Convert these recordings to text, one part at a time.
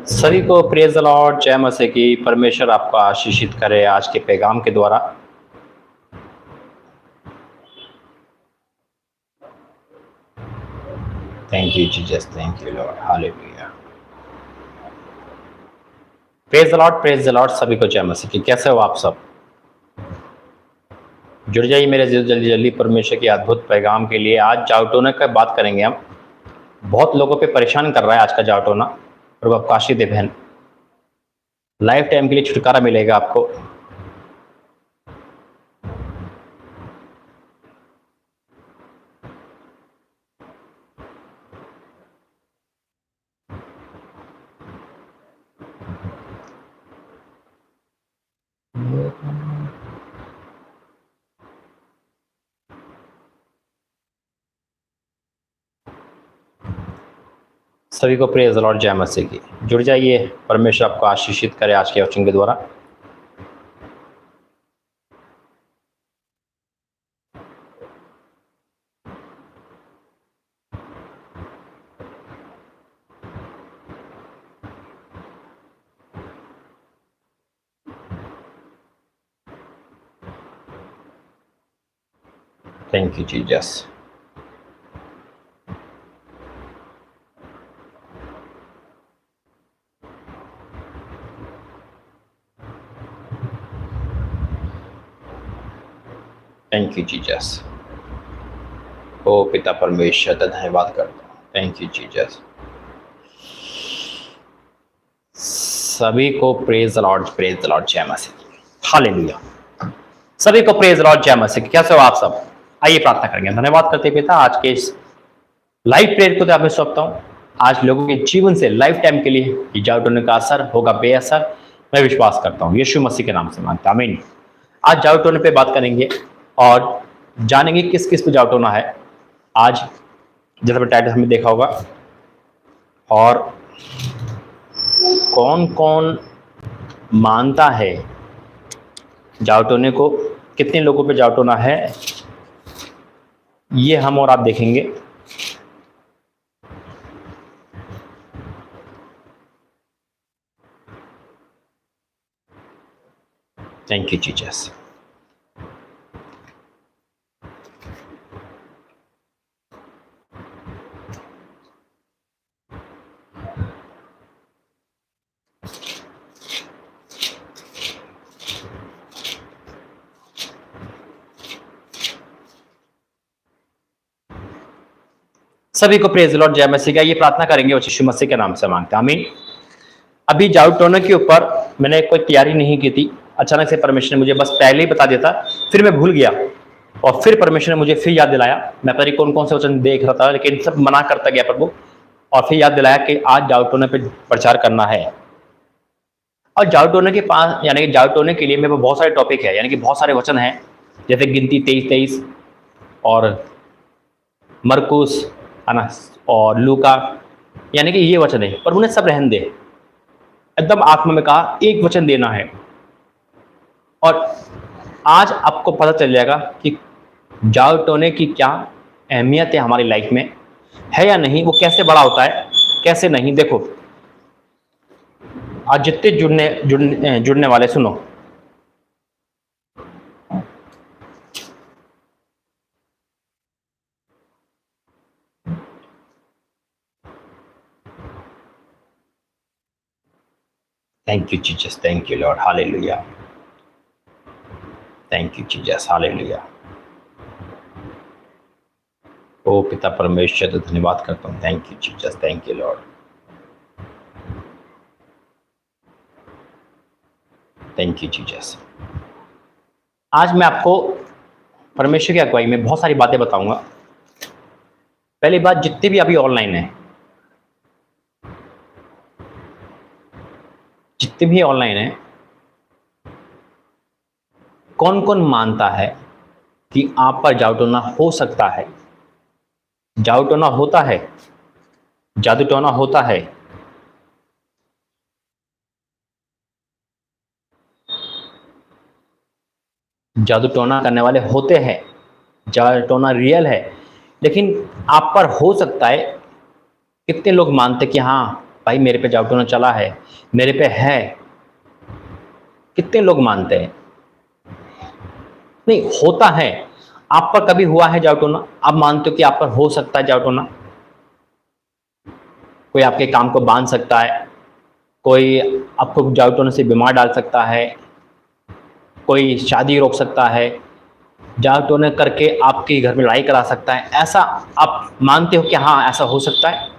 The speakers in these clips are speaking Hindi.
सभी को प्रेज द लॉर्ड, जय मसीह की। परमेश्वर आपको आशीषित करे आज के पैगाम के द्वारा। Thank you Jesus, thank you Lord, hallelujah. Praise the Lord, praise the Lord. सभी को जय मसीह की। कैसे हो आप सब? जुड़ जाइए मेरे जल्दी जल्दी परमेश्वर के अद्भुत पैगाम के लिए। आज जावटोना का बात करेंगे हम। बहुत लोगों पे परेशान कर रहा है आज का जावटोना। प्रभु आपको आशीष दे बहन। लाइफ टाइम के लिए छुटकारा मिलेगा आपको। सभी को प्रेज द लॉर्ड, जय मसीह की। जुड़ जाइए, परमेश्वर आपको आशीषित करे आज के वचन के द्वारा। Thank you Jesus. Thank you Jesus. ओ पिता परमेश्वर, धन्यवाद करता हूँ। Thank you Jesus. सभी को praise the Lord, praise the Lord, जय मसीह। हालेलुया। सभी को प्रेज द लॉर्ड, जय मसीह। कैसे हो आप सब? आइए प्रार्थना करेंगे। धन्यवाद करते पिता, आज के इस लाइव प्रेयर को तो मैं सौंपता हूँ। आज लोगों के जीवन से लाइफ टाइम के लिए ये जावटोने का असर होगा बेअसर, मैं विश्वास करता हूँ। यीशु मसीह के नाम से मांगता, आमीन। आज जावटोने पे बात करेंगे और जानेंगे किस किस पे जावटोना है। आज जैसा टाइटल हमने देखा होगा, और कौन कौन मानता है जावटोने को, कितने लोगों पे जावटोना है, ये हम और आप देखेंगे। Thank you Jesus. सभी को प्रेज लॉर्ड, जय मसीह का। ये प्रार्थना करेंगे और यीशु मसीह के नाम से मांगते हैं, आमीन। अभी जावटोना के ऊपर मैंने कोई तैयारी नहीं की थी। अचानक से परमेश्वर ने मुझे बस पहले ही बता देता, फिर मैं भूल गया और फिर परमेश्वर ने मुझे फिर याद दिलाया। मैं पता नहीं कौन कौन से वचन देख रहा था, लेकिन सब मना करता गया प्रभु, और फिर याद दिलाया कि आज जावटोना पे प्रचार करना है। और जावटोना के पास, यानी कि जावटोने के लिए मेरे पास बहुत सारे टॉपिक है, यानी कि बहुत सारे वचन हैं, जैसे गिनती 23:23 और मरकुस, है ना, और लूका, यानी कि ये वचन है, पर उन्हें सब रहन दे। एकदम आत्मा में कहा एक वचन देना है। और आज आपको पता चल जाएगा कि जावटोने की क्या अहमियत है हमारी लाइफ में, है या नहीं, वो कैसे बड़ा होता है, कैसे नहीं। देखो, आज जितने जुड़ने वाले सुनो, thank you Jesus, thank you Lord, hallelujah. Thank you Jesus, hallelujah. ओ पिता परमेश्वर, तो धन्यवाद करता हूँ। Thank you Jesus, thank you Lord, thank you Jesus. आज मैं आपको परमेश्वर की अगुवाई में बहुत सारी बातें बताऊंगा। पहली बात, जितने भी अभी ऑनलाइन है, जितने भी ऑनलाइन है, कौन कौन मानता है कि आप पर जावटोना हो सकता है, जावटोना होता है, जादूटोना होता है। जादूटोना करने वाले होते हैं, जादूटोना रियल है, लेकिन आप पर हो सकता है। कितने लोग मानते कि हाँ भाई मेरे पे जादू टोना चला है, मेरे पे है। कितने लोग मानते हैं? नहीं होता है। आप पर कभी हुआ है जादू टोना? आप मानते हो कि आप पर हो सकता है जादू टोना? कोई आपके काम को बांध सकता है, कोई आपको जादू टोने से बीमार डाल सकता है, कोई शादी रोक सकता है, जादू टोने करके आपके घर में लड़ाई करा सकता है, ऐसा आप मानते हो कि हाँ ऐसा हो सकता है?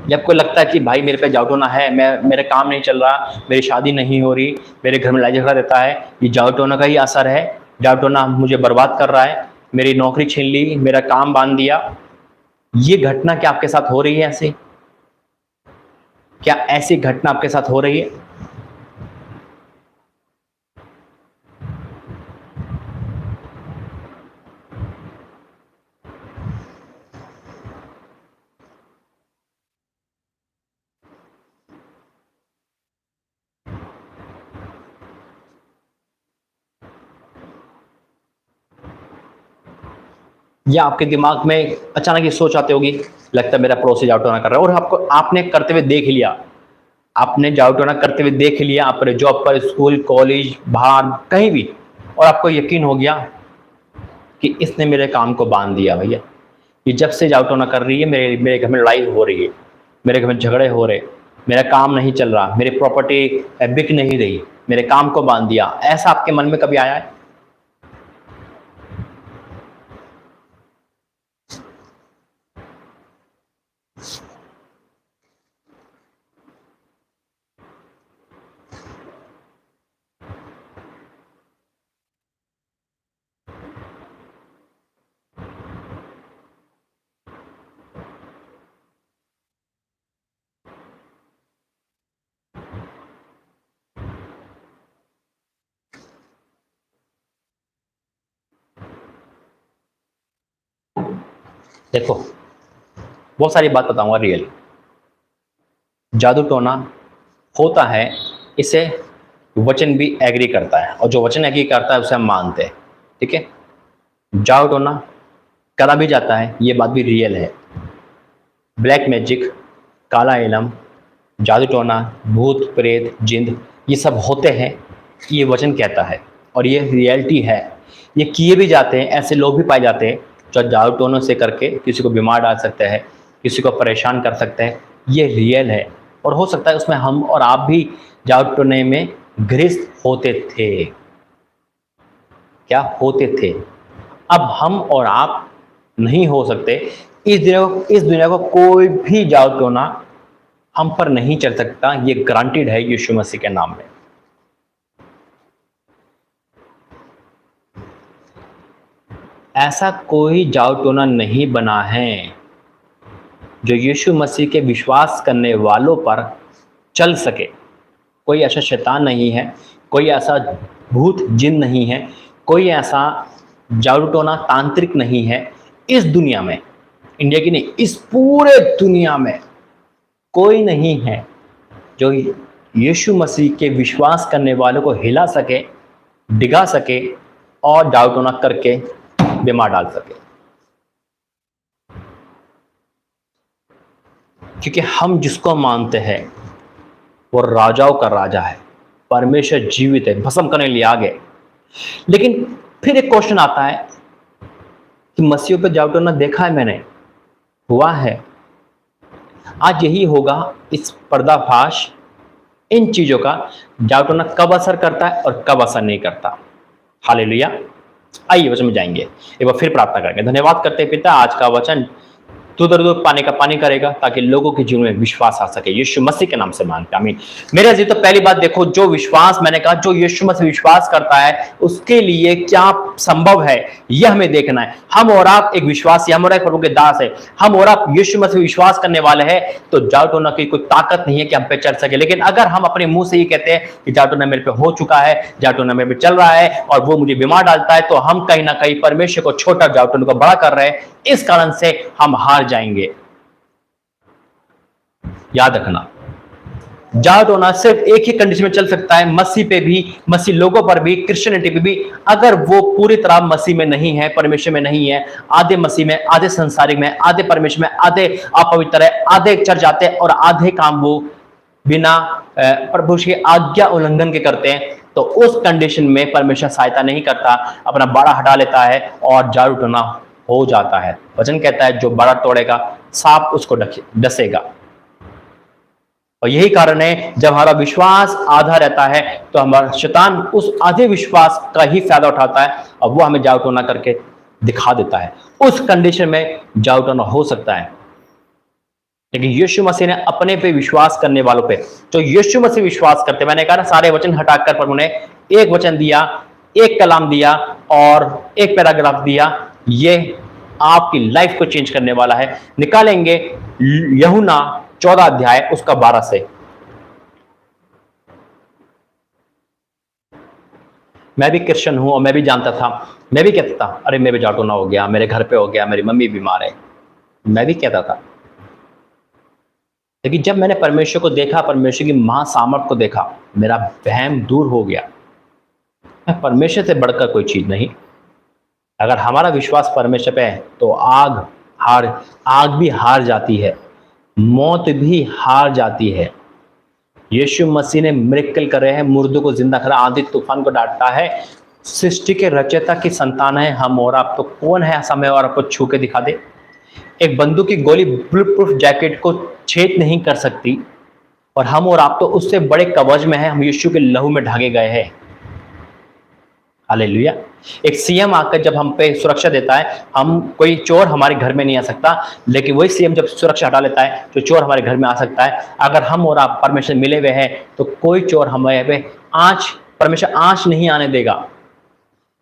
जब आपको लगता है कि भाई मेरे पे जादू टोना है, मेरा काम नहीं चल रहा, मेरी शादी नहीं हो रही, मेरे घर में लड़ाई झगड़ा रहता है, ये जादू टोना का ही असर है, जादू टोना मुझे बर्बाद कर रहा है, मेरी नौकरी छीन ली, मेरा काम बांध दिया। ये घटना क्या आपके साथ हो रही है? ऐसे क्या ऐसी घटना आपके साथ हो रही है? या आपके दिमाग में अचानक ये सोच आती होगी, लगता है मेरा पड़ोसी जादू टोना कर रहा है, और आपको आपने करते हुए देख लिया, आपने जादू टोना करते हुए देख लिया अपने जॉब पर, स्कूल, कॉलेज, बाहर कहीं भी, और आपको यकीन हो गया कि इसने मेरे काम को बांध दिया। भैया ये जब से जादू टोना कर रही है, मेरे मेरे घर में लड़ाई हो रही है, मेरे घर में झगड़े हो रहे, मेरा काम नहीं चल रहा, मेरी प्रॉपर्टी बिक नहीं रही, मेरे काम को बांध दिया। ऐसा आपके मन में कभी आया है? देखो बहुत सारी बात बताऊंगा रियल। जादू टोना होता है, इसे वचन भी एग्री करता है, और जो वचन एग्री करता है उसे हम मानते हैं। ठीक है, जादू टोना करा भी जाता है, ये बात भी रियल है। ब्लैक मैजिक, काला इलम, जादू टोना, भूत प्रेत जिंद, ये सब होते हैं, ये वचन कहता है, और ये रियलिटी है। ये किए भी जाते हैं, ऐसे लोग भी पाए जाते हैं जो जादू टोनों से करके किसी को बीमार डाल सकते हैं, किसी को परेशान कर सकते हैं। ये रियल है, और हो सकता है उसमें हम और आप भी जादू टोने में ग्रस्त होते थे। क्या होते थे? अब हम और आप नहीं हो सकते। इस दुनिया को कोई भी जादू टोना हम पर नहीं चल सकता, ये ग्रांटेड है यीशु मसीह के नाम में। ऐसा कोई जादू टोना नहीं बना है जो यीशु मसीह के विश्वास करने वालों पर चल सके। कोई ऐसा शैतान नहीं है, कोई ऐसा भूत जिन नहीं है, कोई ऐसा जादू टोना तांत्रिक नहीं है इस दुनिया में, इंडिया की नहीं, इस पूरे दुनिया में कोई नहीं है जो यीशु मसीह के विश्वास करने वालों को हिला सके, डिगा सके, और जादू टोना करके बीमार डाल सके। क्योंकि हम जिसको मानते हैं वो राजाओं का राजा है, परमेश्वर जीवित है, भस्म करने लिए आ गए। लेकिन फिर एक क्वेश्चन आता है कि मसीह पे जादू टोना देखा है मैंने, हुआ है। आज यही होगा इस पर्दाफाश इन चीजों का, जादू टोना कब असर करता है और कब असर नहीं करता। हालेलुया। आइए वचन में जाएंगे, एक बार फिर प्रार्थना करेंगे। धन्यवाद करते हैं पिता, आज का वचन तू दर्द पानी का पानी करेगा ताकि लोगों के जीवन में विश्वास आ सके। यीशु मसीह के नाम से मांगते हैं, आमीन। मेरे अजीज, तो पहली बात देखो, जो विश्वास, मैंने कहा जो यीशु मसीह विश्वास करता है उसके लिए क्या संभव है, यह हमें देखना है। हम और आप एक विश्वासी, हम और एक प्रभु के दास है, हम और आप यीशु मसीह विश्वास करने वाले हैं, तो जादू टोना की कोई ताकत नहीं है कि हम पे चल सके। लेकिन अगर हम अपने मुंह से ही कहते हैं कि जादू टोना मेरे पे हो चुका है, जादू टोना मेरे पे चल रहा है और वो मुझे बीमार डालता है, तो हम कहीं ना कहीं परमेश्वर को छोटा, जादू टोना को बड़ा कर रहे हैं। इस कारण से हम हार जाएंगे। याद रखना, जाट होना सिर्फ एक ही कंडीशन में चल सकता है, मसीह पे भी, मसीह लोगों पर भी, क्रिश्चियनिटी पे भी। अगर वो पूरी तरह मसीह में नहीं है, परमेश्वर में नहीं है, आधे मसीह में, आधे संसारिक में, आधे परमेश्वर में, आधे अपवित्र है, आधे चर्च जाते हैं और आधे काम वो बिना प्रभु की आज्ञा उल्लंघन के करते हैं, तो उस कंडीशन में परमेश्वर सहायता नहीं करता, अपना बाड़ा हटा लेता है और जाट होना हो जाता है। वचन कहता है जो बाड़ा तोड़ेगा सांप उसको डसेगा। और यही कारण है जब हमारा विश्वास आधा रहता है तो हमारा शैतान उस आधे विश्वास का ही फायदा उठाता है और वो हमें जाट होना करके दिखा देता है। उस कंडीशन में जाट होना हो सकता है। लेकिन यीशु मसीह ने अपने पे विश्वास करने वालों पे, जो यीशु मसीह विश्वास करते, मैंने कहा ना सारे वचन हटाकर प्रभु ने एक वचन दिया, एक कलाम दिया और एक पैराग्राफ दिया, ये आपकी लाइफ को चेंज करने वाला है। निकालेंगे यूहन्ना 14 अध्याय उसका 12 से। मैं भी क्रिश्चियन हूं और मैं भी जानता था, मैं भी कहता था अरे मेरे जाट होना हो गया, मेरे घर पे हो गया, मेरी मम्मी बीमार है, मैं भी कहता था। लेकिन जब मैंने परमेश्वर को देखा, परमेश्वर की महासामर्थ को देखा, मेरा वहम दूर हो गया। मैं परमेश्वर से बढ़कर कोई चीज नहीं। अगर हमारा विश्वास परमेश्वर पे है तो आग भी हार जाती है, मौत भी हार जाती है। यीशु मसीह ने मिरेकल कर रहे हैं, मुर्दों को जिंदा करा, आंधी तूफान को डांटता है। सृष्टि के रचयिता की संतान है हम और आप, तो कौन है समय और आपको छू के दिखा दे? एक बंदूक की गोली बुलेट प्रूफ जैकेट को छेद नहीं कर सकती, और हम और आप तो उससे बड़े कवच में हैं। हम यीशु के लहू में ढागे गए हैं। हालेलुया। एक सीएम आकर जब हम पे सुरक्षा देता है, हम कोई चोर हमारे घर में नहीं आ सकता, लेकिन वही सीएम जब सुरक्षा हटा लेता है तो चोर हमारे घर में आ सकता है। अगर हम और आप परमेश्वर मिले हुए हैं तो कोई चोर हमारे पे परमेश्वर आंच नहीं आने देगा।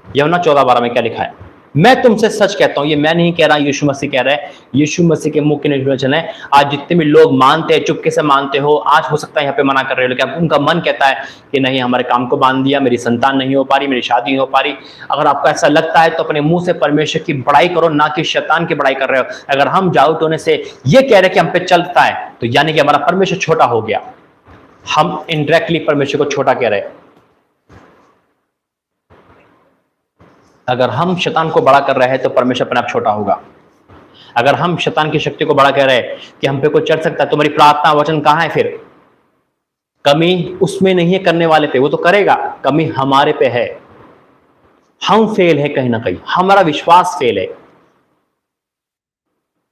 यूहन्ना 14:12 में क्या लिखा है? मैं तुमसे सच कहता हूं, ये मैं नहीं कह रहा, यीशु मसीह कह रहा है। यीशु मसीह के मुंह के निर्वचन है। आज जितने भी लोग मानते हैं, चुपके से मानते हो, आज हो सकता है यहाँ पे मना कर रहे हो, लेकिन उनका मन कहता है कि नहीं, हमारे काम को बांध दिया, मेरी संतान नहीं हो पा रही, मेरी शादी नहीं हो पा रही। अगर आपको ऐसा लगता है तो अपने मुंह से परमेश्वर की बड़ाई करो, ना कि शैतान की बड़ाई कर रहे हो। अगर हम जाऊट होने से ये कह रहे कि हम पे चलता है, तो यानी कि हमारा परमेश्वर छोटा हो गया। हम इनडायरेक्टली परमेश्वर को छोटा कह रहे हैं। अगर हम शैतान को बड़ा कर रहे हैं तो परमेश्वर अपने आप छोटा होगा। अगर हम शैतान की शक्ति को बड़ा कह रहे हैं कि हम पे कोई चढ़ सकता है, तो हमारी प्रार्थना वचन कहां है? फिर कमी उसमें नहीं है करने वाले पे, वो तो करेगा। कमी हमारे पे है, हम फेल है कहीं ना कहीं, हमारा विश्वास फेल है।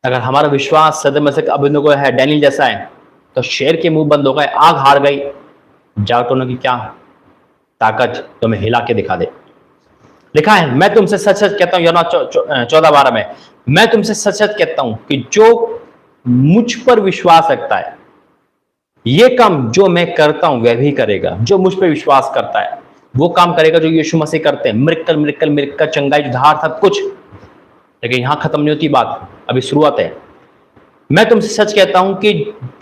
अगर हमारा विश्वास सदम से अभिनव है, डैनियल जैसा है, तो शेर के मुंह बंद हो गए, आग हार गई। जाटों की क्या ताकत तुम्हें हिला के दिखा दे। लिखा है, मैं तुमसे सच सच कहता हूं, यूहन्ना 14:12 में, मैं तुमसे सच सच कहता हूं कि जो मुझ पर विश्वास रखता है, ये काम जो मैं करता हूं वह भी करेगा। जो मुझ पर विश्वास करता है वो काम करेगा जो यीशु मसीह करते हैं। मिरेकल, चंगाई, उद्धार, सब कुछ। लेकिन यहां खत्म नहीं होती बात, अभी शुरुआत है। मैं तुमसे सच कहता हूं कि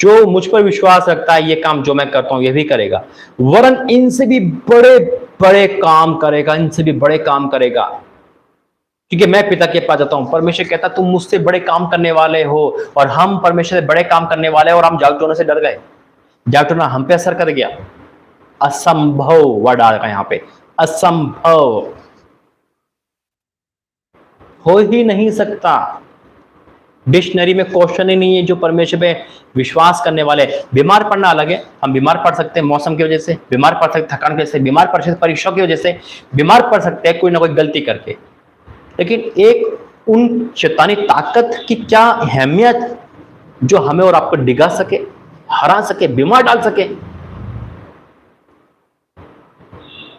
जो मुझ पर विश्वास रखता है, ये काम जो मैं करता हूं ये भी करेगा, वरन इनसे भी बड़े बड़े काम करेगा, इनसे भी बड़े काम करेगा, क्योंकि मैं पिता के पास जाता हूं। परमेश्वर कहता तुम मुझसे बड़े काम करने वाले हो, और हम परमेश्वर से बड़े काम करने वाले हैं, और हम जागरूक होने से डर गए। जागरूक होना हम पे असर कर गया। असंभव वर्ड आ रहा है यहां पे, असंभव हो ही नहीं सकता। डिक्शनरी में क्वेश्चन ही नहीं है जो परमेश्वर पे विश्वास करने वाले। बीमार पड़ना अलग है, हम बीमार पड़ सकते हैं मौसम की वजह से, बीमार पड़ सकते थकान की वजह से, बीमार पड़ सकते परीक्षा की वजह से, बीमार पड़ सकते हैं कोई ना कोई गलती करके। लेकिन एक उन शैतानी ताकत की क्या अहमियत जो हमें और आपको डिगा सके, हरा सके, बीमार डाल सके,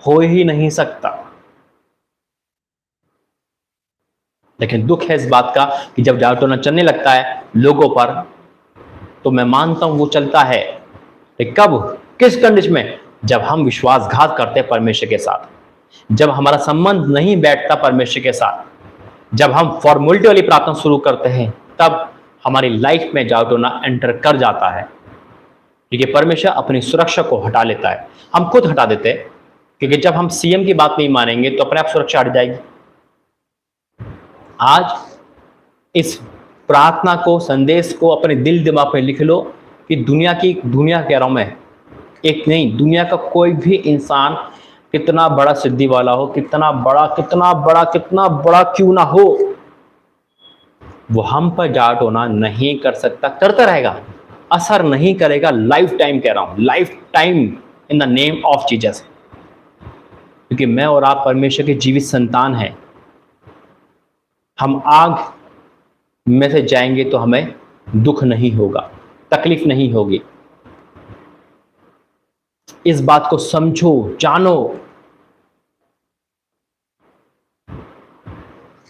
हो ही नहीं सकता। लेकिन दुख है इस बात का कि जब जाटोना चलने लगता है लोगों पर, तो मैं मानता हूं वो चलता है, लेकिन कब, किस कंडीशन में? जब हम विश्वासघात करते हैं परमेश्वर के साथ, जब हमारा संबंध नहीं बैठता परमेश्वर के साथ, जब हम फॉर्मेलिटी वाली प्रार्थना शुरू करते हैं, तब हमारी लाइफ में जाटोना एंटर कर जाता है। क्योंकि परमेश्वर अपनी सुरक्षा को हटा लेता है, हम खुद हटा देते हैं। क्योंकि जब हम सीएम की बात नहीं मानेंगे तो अपने आप सुरक्षा हट जाएगी। आज इस प्रार्थना को, संदेश को अपने दिल दिमाग में लिख लो कि दुनिया कह रहा हूं मैं, एक नहीं, दुनिया का कोई भी इंसान कितना बड़ा सिद्धि वाला हो, कितना बड़ा क्यों ना हो, वो हम पर जाट होना नहीं कर सकता। करता रहेगा, असर नहीं करेगा। लाइफ टाइम कह रहा हूं, life time, in the name of Jesus. क्योंकि मैं और आप परमेश्वर के जीवित संतान हैं। हम आग में से जाएंगे तो हमें दुख नहीं होगा, तकलीफ नहीं होगी। इस बात को समझो, जानो।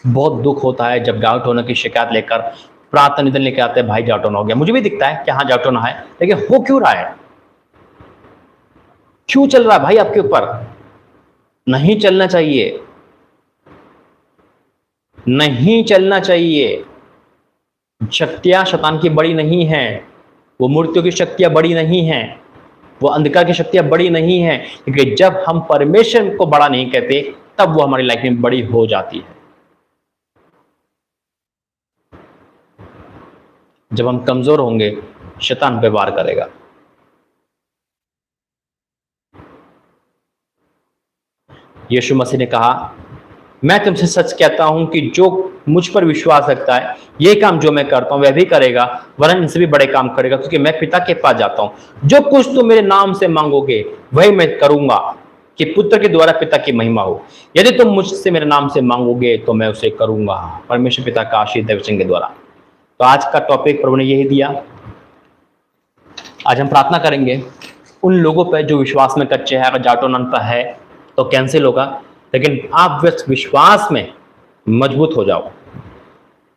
बहुत दुख होता है जब जाट होने की शिकायत लेकर प्रार्थना निधन लेकर आते हैं, भाई जाट होना हो गया। मुझे भी दिखता है कि हाँ जाट होना है, लेकिन हो क्यों रहा है? क्यों चल रहा है भाई आपके ऊपर? नहीं चलना चाहिए, नहीं चलना चाहिए। शक्तियां शैतान की बड़ी नहीं हैं, वो मूर्तियों की शक्तियां बड़ी नहीं हैं, वो अंधकार की शक्तियां बड़ी नहीं हैं। क्योंकि जब हम परमेश्वर को बड़ा नहीं कहते, तब वो हमारी लाइफ में बड़ी हो जाती है। जब हम कमजोर होंगे, शैतान पे वार करेगा। यीशु मसीह ने कहा, मैं तुमसे सच कहता हूं कि जो मुझ पर विश्वास रखता है, ये काम जो मैं करता हूं वह भी करेगा, वरन इनसे भी बड़े काम करेगा, क्योंकि मैं पिता के पास जाता हूं। जो कुछ तुम मेरे नाम से मांगोगे वही मैं करूंगा, कि पुत्र के द्वारा पिता की महिमा हो। यदि तुम मुझसे मेरे नाम से मांगोगे तो मैं उसे करूंगा। परमेश्वर पिता का आशीष वचन के द्वारा। तो आज का टॉपिक प्रभु ने यही दिया। आज हम प्रार्थना करेंगे उन लोगों पर जो विश्वास में कच्चे हैं। अगर जाटोनन पर है तो कैंसिल होगा, लेकिन आप विश्वास में मजबूत हो जाओ,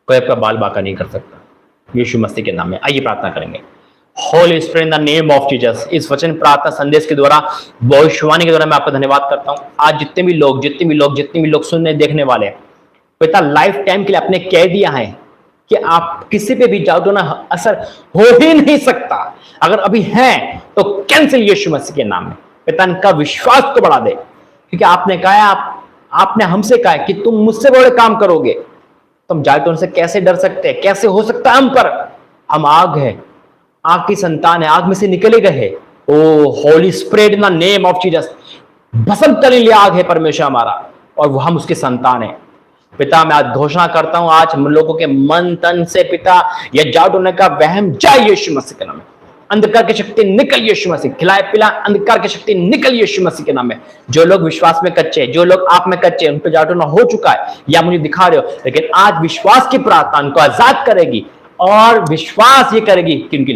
कोई आपका बाल बाका नहीं कर सकता। यीशु मसीह के नाम में आइए प्रार्थना करेंगे। Holi Spirit in the name of Jesus, इस वचन प्रार्थना संदेश के द्वारा, भविष्यवाणी के द्वारा मैं आपका धन्यवाद करता हूं। आज जितने भी लोग सुनने देखने वाले हैं, पिता लाइफ टाइम के लिए आपने कह दिया है कि आप किसी पे भी जाओ तो ना असर हो ही नहीं सकता। अगर अभी है तो कैंसिल यीशु मसीह के नाम में। पिता इनका विश्वास को बढ़ा दे, क्योंकि आपने कहा, आपने हमसे कहा कि तुम मुझसे बड़े काम करोगे। तुम जाटों से कैसे डर सकते हैं? कैसे हो सकता है हम पर? हम आग है, आग की संतान है, आग में से निकले गए। O Holy Spirit in the name of Jesus, भस्म करने लिए आग है परमेश्वर हमारा, और वो हम उसके संतान है। पिता मैं आज घोषणा करता हूं, आज हम लोगों के मन तन से पिता यह जाट होने का वहम जाए यीशु मसीह के नाम में। अंधकार की शक्ति निकल यीशु मसीह, खिलाए पिला अंधकार की शक्ति निकल यीशु मसीह के नाम में। जो लोग विश्वास में कच्चे हैं, जो लोग आप में कच्चे हैं, उन पर जाटोना हो चुका है या मुझे दिखा रहे हो, लेकिन आज विश्वास की प्रार्थना उनको आजाद करेगी, और विश्वास ये करेगी कि उनकी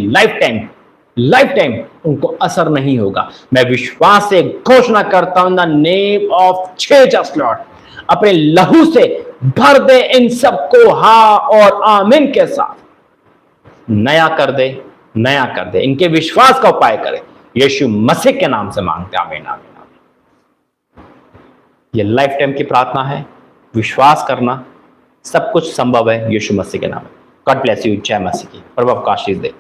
लाइफ टाइम उनको असर नहीं होगा। मैं विश्वास से घोषणा करता हूं, इन the name of Jesus Lord, अपने लहू से भर दे इन सबको, हाँ और आमीन के साथ। नया कर दे, इनके विश्वास का उपाय करे। यीशु मसीह के नाम से मांगते, आमीन आमीन आमीन। ये लाइफ टाइम की प्रार्थना है, विश्वास करना, सब कुछ संभव है यीशु मसीह के नाम में। God bless you. जय मसीह की। प्रभु आपको आशीष दे।